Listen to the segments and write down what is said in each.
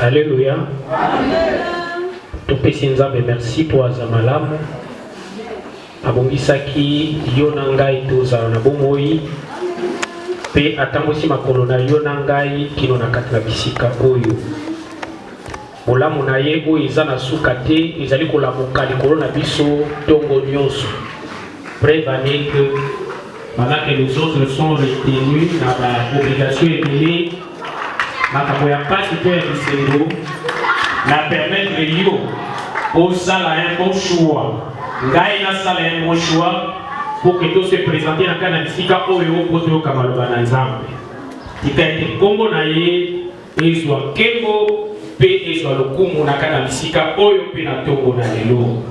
Alléluia. Topesi nzambe merci pour azamalamu. Abongisaki yo na ngai tozala na bomoi. Pe atambosi makolo na yo na ngai kino na kati na bisika oyo. Molamu na ye oyo eza na suka te ezali kolamuka likolo na biso tongo nyonso. Preuve est que pendant que les autres sont retenus dans la obligation ébélée, makambo ya pasi to ya bisengo na permettre yo osala un bon choix. Ngai nasala un bon choix pour que tout se présenter na kana bisika oyo okoto kamaloba na nzambe. Tika ete kombo na ye ezwa kembo pe ezwa lokumu na kana bisika oyo pe na tongo na lelo.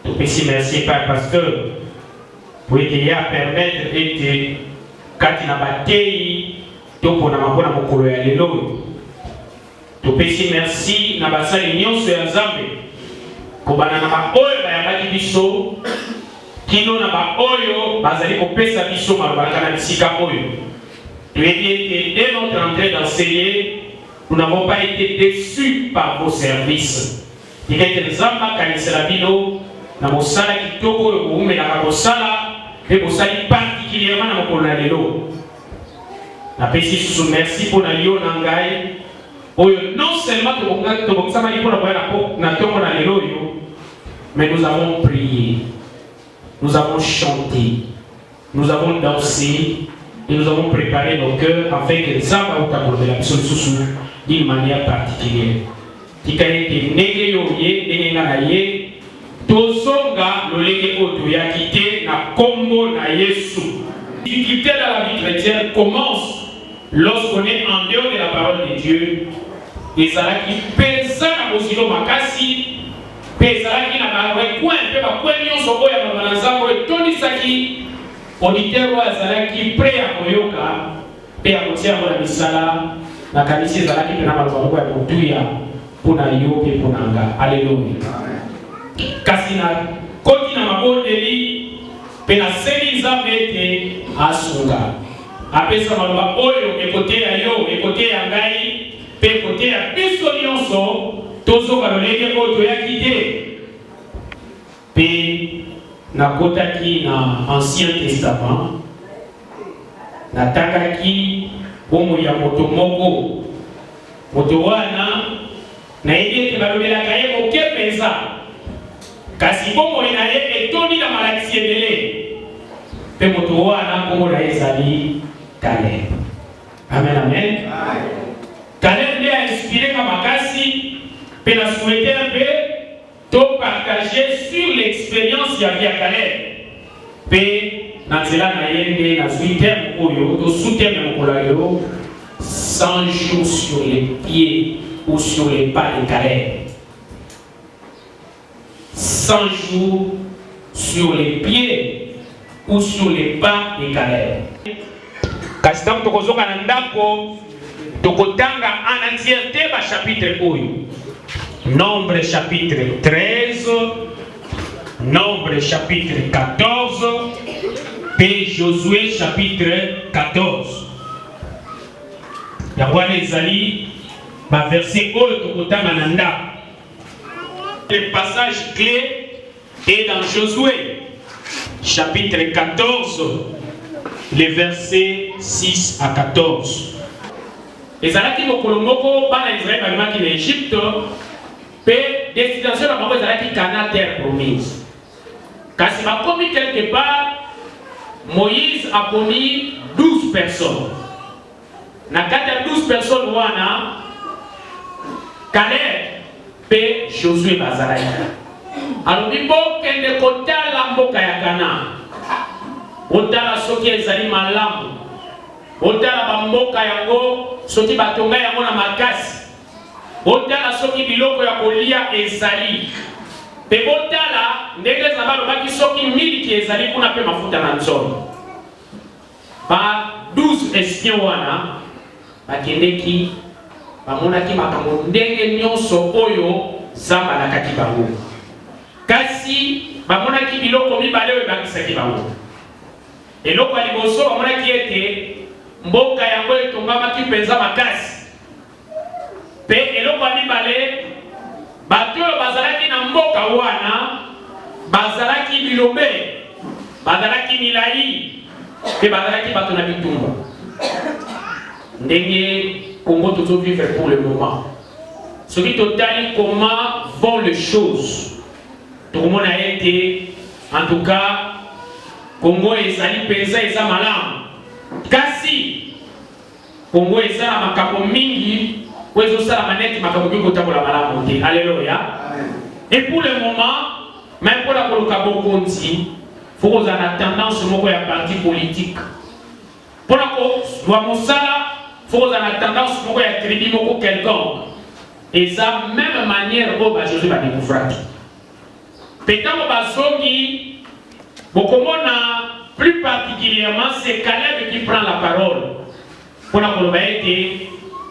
Topesi merci par pasteur pour aider à permettre ete kati na batei toko na mapona mokolo ya lelo. Topesi merci na basali nyonso ya nzambe kobana na ba oyo bayambaki biso kino na ba oyo bazali kopesa biso maloba na bisika oyo. Tu es dit dès notre entrée d'enseigner, nous n'avons pas été déçus par vos services. Il est que nzamba kanisela bino na mosala kitoko yo kuumela mosala et mosali particulièrement na mokolo na lelo. Na pesi sous merci pour na yo na ngai oyo non seulement to bokisama lipo na boya na tongo na lelo yo, mais nous avons prié, nous avons chanté, nous avons dansé et nous avons préparé nos cœurs afin que nzamba utakolobela la biso lisusu d'une manière particulière. Tika ete ndenge yo ye ndenge nga na ye tozonga lolenge oyo toyaki te na kombo na Yesu. La difficulté dans la vie chrétienne commence lorsqu'on est en dehors de la parole de Dieu. Ezalaki pesa na bozilo makasi, ezalaki na bakwe pe bakwe nyonso oyo ya bana nzambe etonisaki auditeur oyo azalaki prêt ya koyoka pe ya kotia yango na misala na kanisa ezalaki mpe na maloba moko ya kotuya mpona yo mpe mpona nga. Alleluya. Kasi na koti na mabondeli mpe naseli nzambe ete asunga apesa maloba oyo ekoteya yo ekoteya ngai mpe ekoteya biso nyonso tozoka lolenge oyo toyaki te. Mpe nakotaki na Ancien Testament natangaki bomoi ya moto moko. Moto wana nayebi ete balobelaka ye moke mpenza, kasi bomoi na ye etondi na malakisi ebele. Mpe moto wana kombo na ye ezali Caleb. Amen, amen. Caleb nde ainspiré ka makasi mpe na souhaité un peu to partager sur l'expérience ya via Caleb. Mpe na nzela na ye nde nazwi terme oyo tosu terme mokolo ya lelo 100 jours sur les pieds ou sur les pas de Caleb. 100 jours sur les pieds ou sur les pas de Caleb. Kasi tango tokozonga na ndako tokotanga en entièreté ba chapitre oyo. Nombre chapitre 13, Nombre chapitre 14, et Josué chapitre 14. Yahweh ezali ba verset oyo tokotanga na ndako. Le passage clé est dans Josué chapitre 14, les versets 6 à 14. Ezalaki mokolo moko bana Israël babimaki na Égypte pe destination na bango ezalaki Canaan, terre promise. Kasi bakomi quelque part, Moïse a poni 12 personnes. Na kati ya 12 personnes wana Caleb pe Josué bazalaki. Alobi bokende kotala mboka ya Canaan. Otala soki ezali malamu. Otala bamboka yango soki batonga yango na makasi. Otala soki biloko ya kolia ezali. Pe botala ndenge za balobaki soki miliki ezali kuna pe mafuta na nzoto. Ba 12 espions wana bakendeki bamonaki makambo ndenge nyonso oyo Nzambe alakaki bango. Kasi bamonaki biloko mibale oyo ebakisaki bango. Eloko ya liboso bamonaki ete mboka yango etongamaki mpenza makasi. pe eloko mibale bato bazalaki na mboka wana bazalaki bilobe bazalaki milai pe bazalaki bato na bitumba ndenge Congo toujours vivre pour le moment. Ce qui total comment vont les choses. Tout le monde a été, en tout cas, Congo et Sali Pesa et Samalam. Kasi, Congo et Sala Makabo Mingi, ou est-ce que ça la manette Makabo Mingi Kota pour la Malam monter. Alléluia. Et pour le moment, même pour la Kolokabo Konti, il faut qu'on ait tendance à la parti politique. Pour la Kolokabo, il faut qu'on ait tendance à la tribu quelconque. Et ça, même manière, Jésus va découvrir. Peut-être que plus particulièrement, c'est Caleb qui prend la parole. Pour la Kolokabo,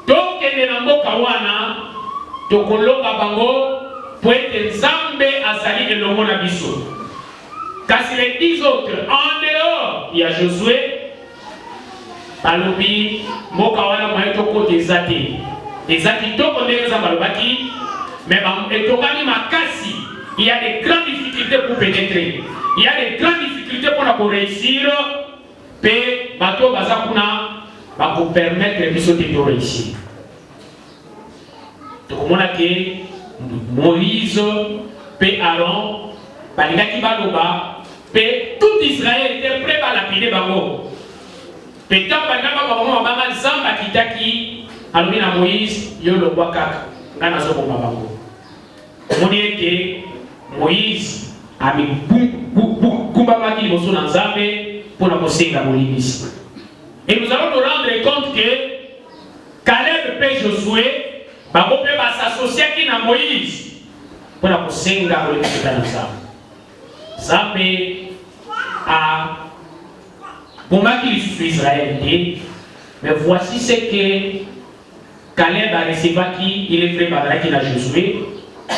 donc, il y a un mot kawana, tokoloba bango, pour être Zambé à Sali de l'Omo Nabiso. Car si les 10 autres, en dehors, il y a Josué, Balobi, Mokawana, Moetoko, des athées. Les athées, Toko, des Zambalobaki, mais Etokani Makasi, il y a des grandes difficultés pour pénétrer. Il y a des grandes difficultés pour réussir, et Bato Bazakuna va vous permettre de réussir. Donc, on a que Moïse, P. Aaron, Balingaki Baloba, P. Tout Israël était prêt à lapider Bango. Pétant Balingaki Baloba, Zamba Kitaki, Alumina Moïse, Yolo Wakak, Ganazo Bango. On dit que Moïse a mis Kumbamaki Mosso dans Zambé pour la Mosenga Moïse. Et nous allons nous rendre compte que Caleb et Josué va s'associer à Moïse pour la Mosenga Moïse dans Zambé. Zambé a pour moi qui est Israël, mais voici ce que Caleb a reçu qui il est vrai qui a Josué.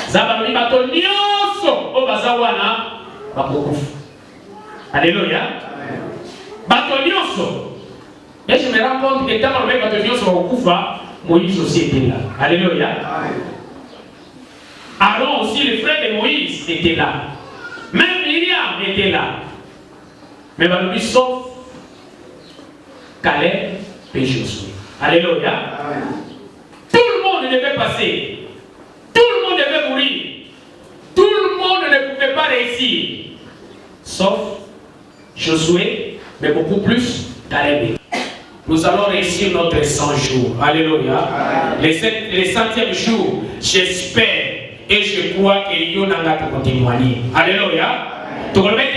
Zambé a dit au Bazawana. Alléluia. Batonioso. Et je me rends compte que quand on met Batonioso au Koufa, Moïse aussi était là. Alléluia. Aaron aussi, le frère de Moïse, était là. Même Myriam était là. Mais Balobi sauf Caleb et Josué. Alléluia. Tout le monde devait passer. Tout le monde devait mourir. Tout le monde ne pouvait pas réussir. Sauf Josué, mais beaucoup plus Caleb. Nous allons réussir notre 100 jours. Alléluia. Les 100e jour, j'espère et je crois que Dieu n'a pas pour témoigner. Alléluia. Tu vas mettre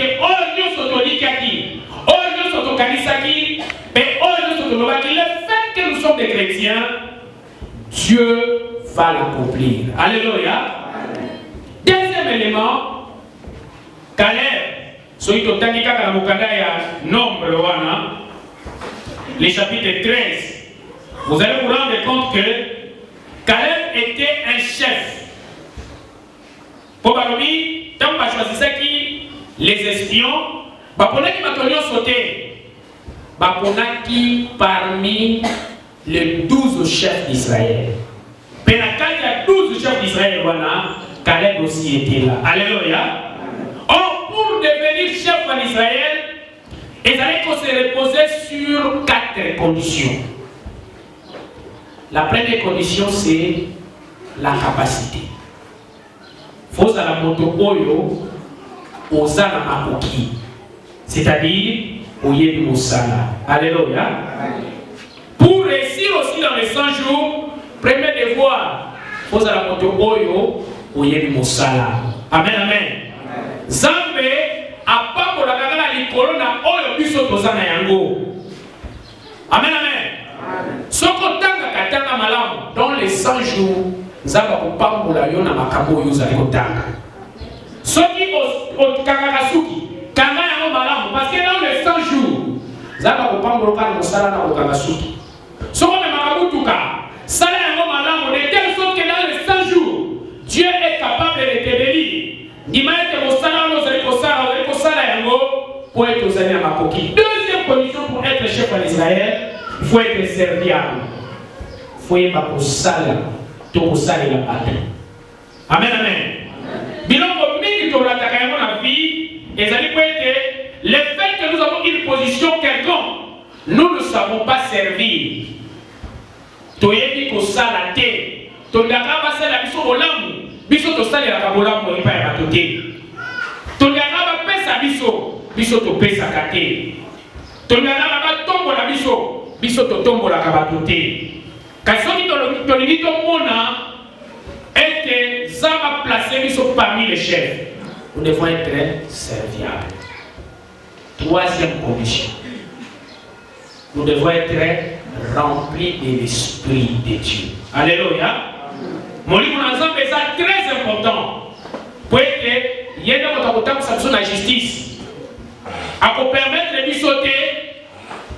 Dieu sur ton Likaki, Dieu sur ton Kanisaki, mais Dieu sur ton Lobaki. Le fait que nous sommes des chrétiens, Dieu va l'accomplir. Alléluia. Deuxième élément, Caleb, celui qui a dit que nombre, le chapitre 13, vous allez vous rendre compte que Caleb était un chef. Pour Balobi, tant qu'on a choisi les espions, Baponaki Batonio sauté, Baponaki parmi les 12 chefs d'Israël. Penakal, il y a 12 chefs d'Israël, voilà. Caleb aussi était là. Alléluia. Or, pour devenir chef en Israël, il fallait qu'on se reposait sur 4 conditions. La première condition, c'est la capacité. Faut que la moto oyo osala makoki. C'est-à-dire, oyebi mosala. Alléluia. Pour réussir aussi dans les 100 jours, premier devoir, faut que la moto oyo oyebi mosala. Amen, amen. Zambé a pas pour la kagala likolo na oyo biso tozana yango. Amen, amen. Soko tanga katanga malamu dans les 100 jours, Zamba kopambola yo na makambo yo zali kotanga. Soki o kanga suki, kanga yango malamu parce que dans les 100 jours, Zamba kopambola kana mosala na kanga suki. Soko me makabutuka, sala yango malamu de telle sorte que dans les 100 jours, Dieu est capable de te bénir. Pour être aux années à Makoki. Deuxième condition pour être chef en Israël, il faut être serviable. Il faut être au sale. tout ça est la bataille. Amen, amen. Bilongo mingi to la takayamo na vie, et ça dit que le fait que nous avons une position quelconque, nous ne savons pas servir. Toyebi ko sala te, to ndaka ba sala biso bolamu, biso to sala la bolamu epa ya batote. To ndaka ba pesa biso, biso to pesa kate. To ndaka ba tombo la biso, biso to tombo la kabatote. Kasoki to lini to mona et que ça va placer parmi les chefs. Nous devons être serviables. Troisième condition. Nous devons être remplis de l'Esprit de Dieu. Alléluia. Mon livre ensemble est très important. Pour que il y ait la justice. À vous permettre de sauter,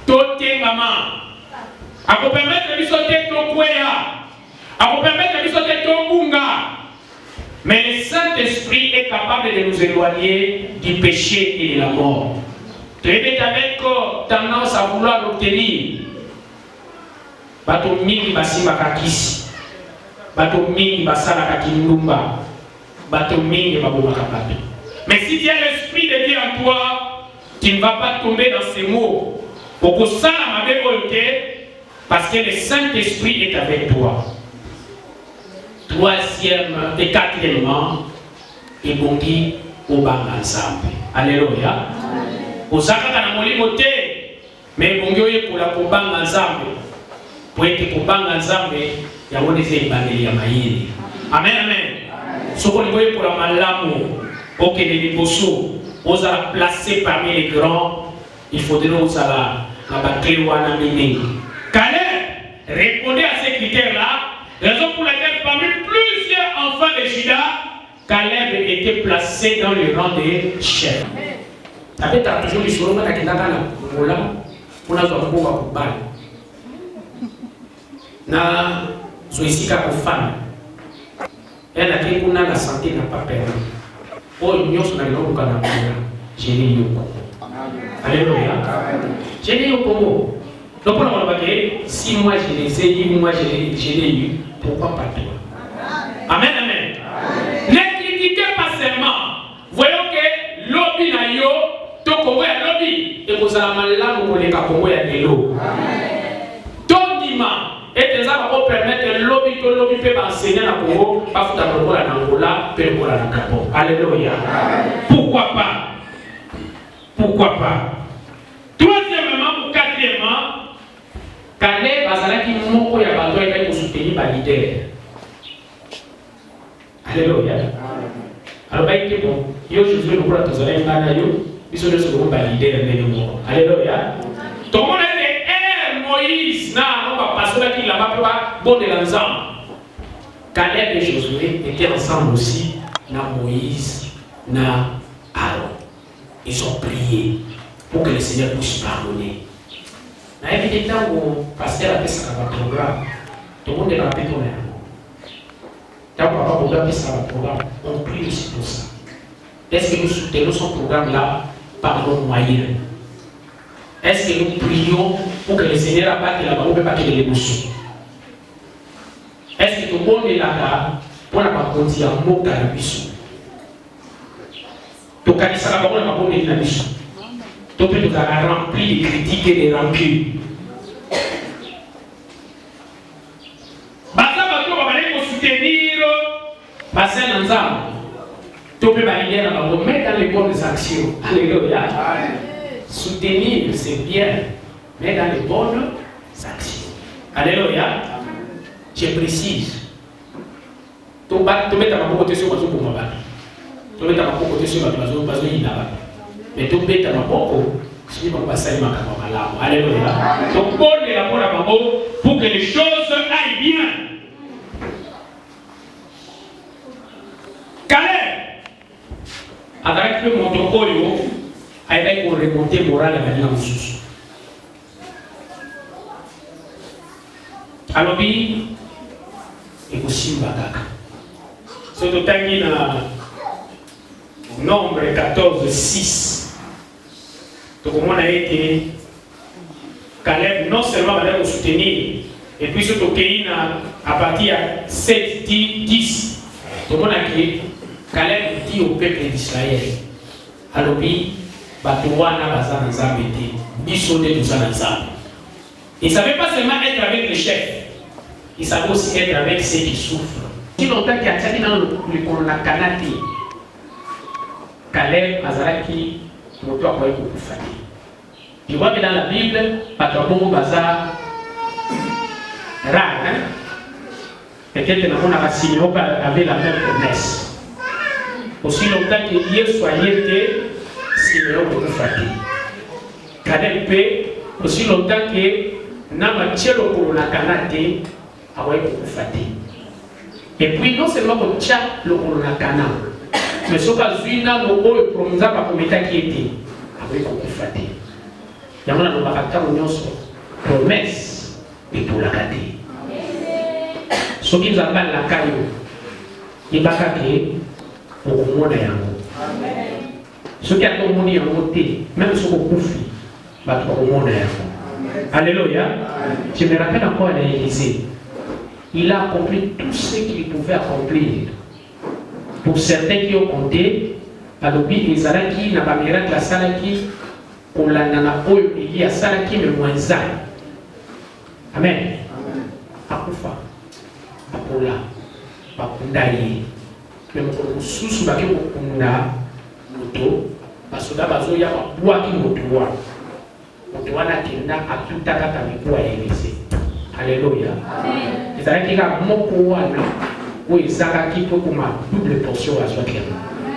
toter maman. À vous permettre de sauter ton kouéa. À vous permettre de sauter ton bunga. Mais le Saint-Esprit est capable de nous éloigner du péché et de la mort. Tu es avec tendance à vouloir l'obtenir. Bato mingi basima kakisi. Bato mingi basala kakindumba. Bato mingi baboma kabato. Mais si tu as l'Esprit de Dieu en toi, tu ne vas pas tomber dans ces mots. Pour que ça m'a parce que le Saint-Esprit est avec toi. Troisième et quatrièmement, et bongi obanga nzambe. Alléluia. Osaka kana molimo te, mais bongi oye pour la kobanga nzambe. Pour être kobanga nzambe, ya woneze ibandeli ya mayiri. Amen, amen. Soko liboye pour la malamu, ok les liboso, osala placé parmi les grands, il faudrait osala la baclé wana mini. Caleb répondait à ces critères-là. Raison pour laquelle parmi plusieurs enfants de Juda, Caleb était placé dans le rang des chefs. Tu as toujours dit sur le monde qui n'a pas de on a besoin de na zoisika pour femme. Elle a dit qu'on a la santé n'a pas perdu. Oh, nous sommes dans le monde qui j'ai dit alléluia. J'ai dit au Congo. Donc, on va dire, si moi je les ai eus, moi je les ai eus, pourquoi pas toi? Amen, amen. Ne critiquez pas seulement. Voyons que l'obi na yo, to Congo ya l'obi, et vous allez malamu pour les Congo ya de l'eau. Ton dima, et les arbres vont permettre l'obi, que l'obi peut enseigner à Congo, pas foutre à Congo, à Angola, peut pour la Gabon. Alléluia. Pourquoi pas? Pourquoi pas? Troisièmement ou quatrièmement, Caleb azalaki moko ya bato ayaki kosoutenir ba leader. Alléluia. Alors baiki bon, yo Josué lokola tozala ngana yo, biso nyonso ko ba leader ndenge moko. Alléluia. Tout le monde était Moïse na on va passer là qui là-bas pour bon de l'ensemble. Caleb et Josué étaient ensemble aussi na Moïse na Aaron. Ils ont prié pour que le Seigneur puisse pardonner. Na évité tant où pasteur a fait ça dans le programme, tout le monde est rappelé ton air. Tant qu'on va programmer ça dans le programme, on prie aussi pour ça. Est-ce que nous soutenons son programme là par nos moyens? Est-ce que nous prions pour que le Seigneur abatte la barre ou pas qu'il les bouche? Est-ce que tout le monde est là pour la partie en mot dans le bichon? Tout le monde est là pour la partie dans le bichon. Tout le monde est rempli de critiques et de rancunes. Basa bato babale ko soutenir basa nzambe. Tout le monde est là pour mettre dans les bonnes actions. Alléluia. Soutenir c'est bien, mais dans les bonnes actions. Alléluia. Je précise. Tout mettre à ma côté sur ma pour ma batte. Tout mettre à ma côté sur ma batte. Mais tout mettre à ma côté. Si on va saluer ma camarade, alléluia. Donc, bon est là pour la maman pour que les choses aillent bien. Caleb, avec le montocoyo, avec une remontée morale à la vie. Alors, il faut aussi bagaka. C'est tout un nombre 14, 6. Donc, on a été Caleb non seulement va le soutenir, Et puis surtout à partir de 7, 10, tout le monde a dit Caleb dit au peuple d'Israël, alors oui, Batouana Bazan Zabete, Bissonné Bazan Zab. Il ne savait pas seulement être avec les chefs, il savait aussi être avec ceux qui souffrent. Si longtemps qu'il y a tchaki dans le Kanati, Caleb Azaraki, moto akoye kokufati. Tu vois que dans la Bible, Patouabongo Bazar, rare, hein? Peut-être que nous avons signé avec la même promesse. Aussi longtemps que Dieu soit été, signé au kokufati. Caleb peut, aussi longtemps que Nama Tchelo Kolonakanate, akoye kokufati. Et puis non seulement que Tcha le Kolonakana, mais ce que Zuina le haut promesa par comité qui était avec kokufati. Il y a une promesse et pour la gâter. Ce qui nous appelle la caillou, il va gâter pour le monde. Ce qui a tout le monde en côté, même ce qu'on confie, va pour le monde. Alléluia. Je me rappelle encore à l'Élysée. Il a accompli tout ce qu'il pouvait accomplir. Pour certains qui ont compté, alors les Alaki n'a pas miracle la Salaki. On l'a il y a ça qui est moins ça. Amen. Akufa. Apola. Bakundaye. Même pour nous sous la kunda moto. Basoda bazo ya bois qui moto. Moto wana kenda atuta kata mikwa yelese. Alléluia. Amen. Les Alaki ga moko wana. Où ils ont qui peut comme double portion à soi.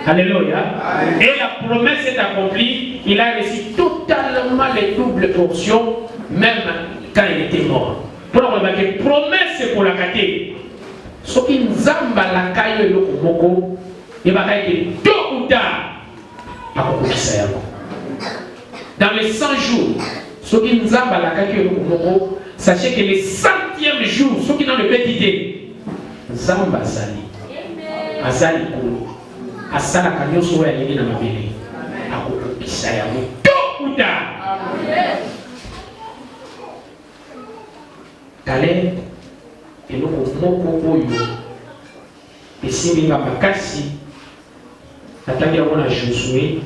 Alléluia. Amen. Et la promesse est accomplie. Il a reçu totalement les doubles portions, même quand il était mort. Pour la promesse pour la gâter. Ce qui nous a la caille le komoko, il va être tôt ou tard à Kokokisa. Dans les 100 jours, ce qui nous a la caille le komoko, sachez que les 100e jour, ceux qui n'ont le petit Zamba Zali, Azali Koulou. Asala kanyoso ya yeli na mabele akokisa ya moto uta. Caleb eloko moko oyo esimbi makasi atangi yango na Josué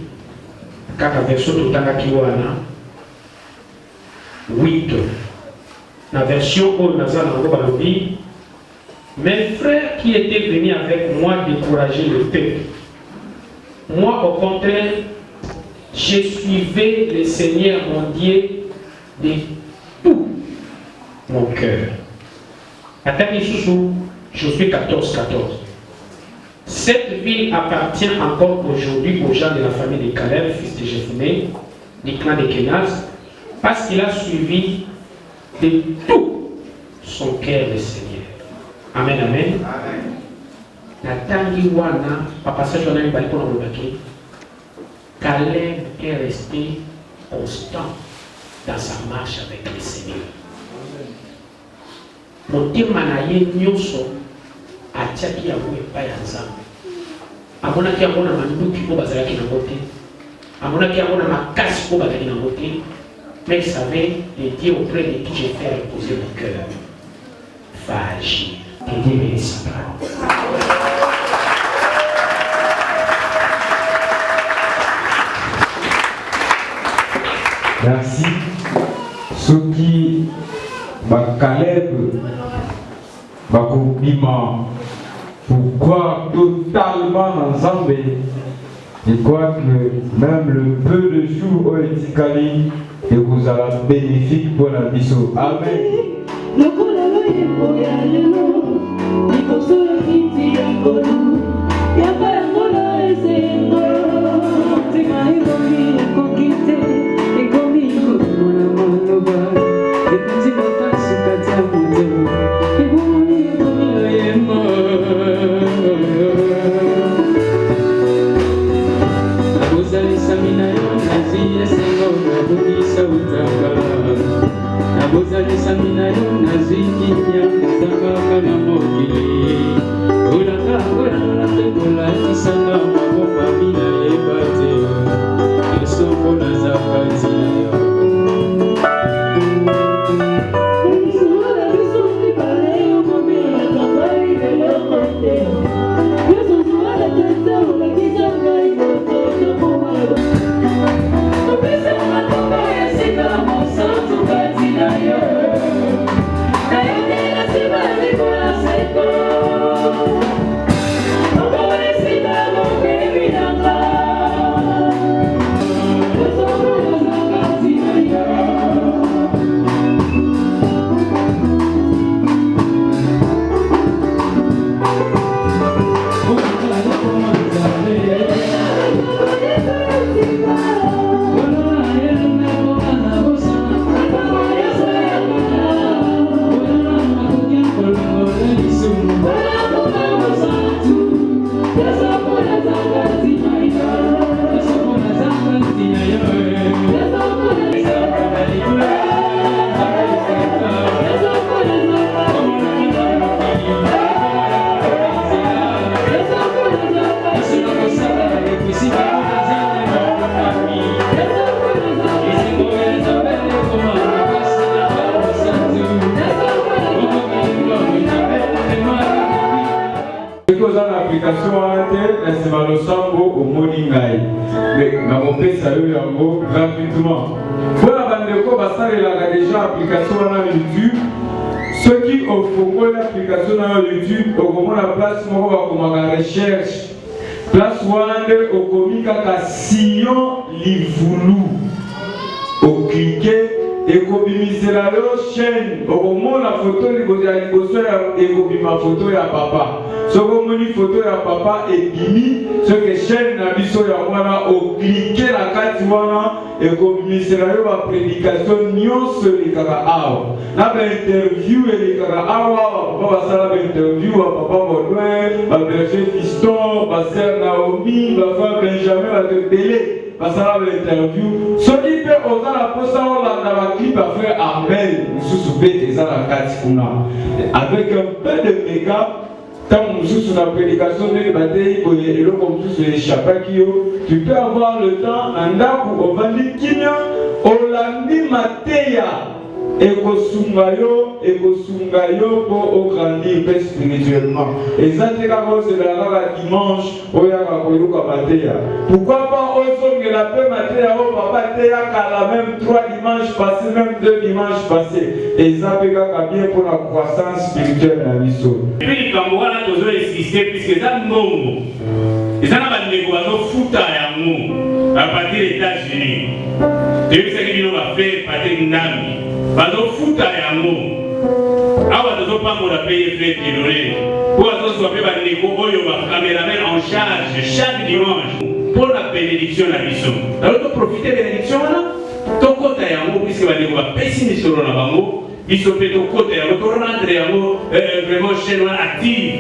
kaka version totangaki wana 8 na version oyo naza nango balobi. Mes frères qui étaient venus avec moi décourager le peuple, moi, au contraire, je suivais le Seigneur mon Dieu de tout mon cœur. Attaquez sous Josué 14, 14. Cette ville appartient encore aujourd'hui aux gens de la famille de Caleb, fils de Jephuné, du clan de Kénas, parce qu'il a suivi de tout son cœur le Seigneur. Amen, amen. Natangi wana, papa sa journée baliko na mobaki. Caleb est resté constant dans sa marche avec le Seigneur. Motema na ye nyoso atiaki yango epai ya Nzambe. Amonaki yango na manduki po bazalaki nango te. Amonaki yango na makasi po bazalaki nango te. Mais il savait le Dieu auprès de qui je fais reposer mon cœur va agir. Que Dieu bénisse sa parole. Merci. Ceux qui Caleb Bakobima pour croire totalement ensemble, je crois que même le peu de jours au Etikali et vous allez bénéfique pour la mission. Amen. Samina yo naziki ya application à c'est mal au sambo au moningai. Mais na mopé ça eu yango gratuitement. Voilà bandeko basale la déjà application à YouTube. Ceux qui ont fait l'application à YouTube, au moment la place moi comme la recherche. Place wande au komika ka Sion Livulu. Au cliquer et copier la chaîne. Au moment la photo et ma photo ya papa. Ce que photo ya papa et bimi, ce que chaîne na biso ya wana au cliquer la carte wana et copier la prédication nyonso les kaka awa. Na ba interview les kaka awa, papa sala ba interview papa Baudouin, ba berger Fiston, ba sœur Naomi, ba frère Benjamin, ba de Bélé. Parce que l'interview, ce qui peut oser la poste dans la clip à faire Armel, nous sous-soupez des Alakatikouna. Avec un peu de méga, quand nous sous la prédication de bataille, et l'eau comme tous les chapakio, tu peux avoir le temps, un dap où on va dire qu'il Olandi Mateya. Ekosungayo pour grandir spirituellement. Et ça c'est la dimanche pourquoi pas osons la paix matéria au papa théa la même 3 dimanches passés, même 2 dimanches passés. Et ça peut bien pour la croissance spirituelle dans l'histoire. Et puis les Camerounais ont toujours insisté puisque ça non. Et ça n'a pas de négociation fout à partir des États-Unis. Et puis ce qu'ils ont fait partir de Nami. Bazo futa yango awa tozo pambo la paye frais désolé pour azo soit ba neko oyo ba caméraman en charge chaque dimanche pour la bénédiction la biso alors to profiter de bénédiction là to kota yango puisque ba neko ba pesi misolo na bango biso pe to kota yango to rendre yango vraiment chaîne active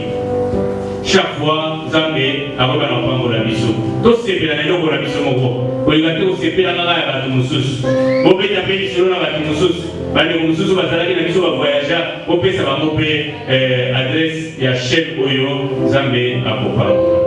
chaque fois Zambé a pas d'enfant la biso to sepela na loko la biso moko olinga te osepela kaka ya bato mosusu bobeta mpe lisolo na bato mosusu bandeko mosusu bazalaki na biso bavoyagea bopesa bango mpe adresse ya chaîne oyo Nzambe akopanga.